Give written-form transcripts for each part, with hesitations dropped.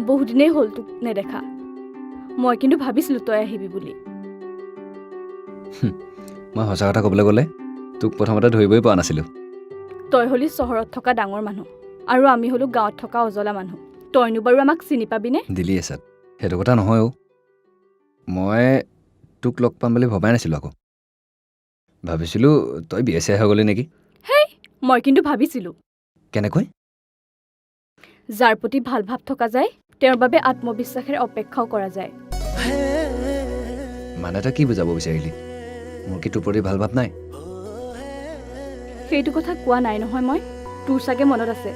বহুদিনেই হ'ল তোক নেদেখা। মই কিন্তু ভাবিছিলোঁ তই আহিবি বুলি। মই সঁচা কথা ক'বলৈ গ'লে তোক প্ৰথমতে ধৰিবই পৰা নাছিলোঁ। তই হলি চহৰত থকা ডাঙৰ মানুহ আৰু আমি হলো গাঁৱত থকা অজলা মানুহ। তইনো বাৰু আমাক চিনি পাবিনে? দিলি এচাত সেইটো কথা নহয় অ'। মই তোক লগ পাম বুলি ভবাই নাছিলোঁ আকৌ। ভাবিছিলোঁ তই বিয়া চিয়া হৈ গ'লি নেকি। হেই, মই কিন্তু ভাবিছিলোঁ। কেনেকৈ? যাৰ প্ৰতি ভাল ভাৱ থকা যায় তেওঁৰ বাবে আত্মবিশ্বাসেৰে অপেক্ষাও কৰা যায়। মানে তই কি বুজাব বিচাৰিলি? মোৰ কি তোৰ প্ৰতি ভাল ভাৱ নাই? সেইটো কথা কোৱা নাই নহয় মই। তোৰ চাগে মনত আছে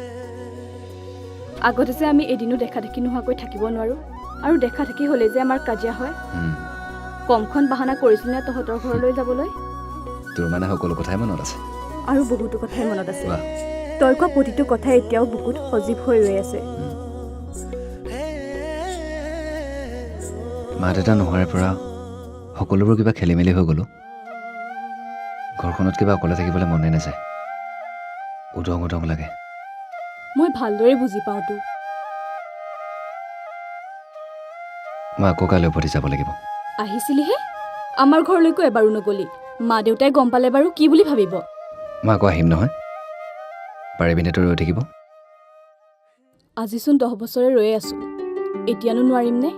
আগতে যে আমি এদিনো দেখা দেখি নোহোৱাকৈ থাকিব নোৱাৰোঁ আৰু দেখা দেখি হ'লে যে আমাৰ কাজিয়া হয়। কমখন বাহানা কৰিছিলি নে তহঁতৰ ঘৰলৈ যাবলৈ? তোৰ মানে সকলো কথাই মনত আছে আৰু বহুতো কথাই মনত আছে। বাহ। তই কোৱা প্ৰতিটো কথাই এতিয়াও বুকুত সজীৱ হৈ ৰৈ আছে। মা দেউতা নোহোৱাৰ পৰা সকলোবোৰ কিবা খেলি মেলি হৈ গ'লো। ঘৰখনত কিবা অকলে থাকিবলৈ মনে নাযায়। উদং উদং লাগে। মই ভালদৰে বুজি পাওঁ তোক। মই আকৌ কাইলৈ উভতি যাব লাগিব। আহিছিলিহে, আমাৰ ঘৰলৈকো এবাৰো নগলি। মা দেউতাই গম পালে বাৰু কি বুলি ভাবিব? মই আকৌ আহিম নহয়। পাৰিবিনে তই ৰৈ থাকিব? আজিচোন 10 বছৰে ৰৈয়ে আছোঁ, এতিয়ানো নোৱাৰিমনে?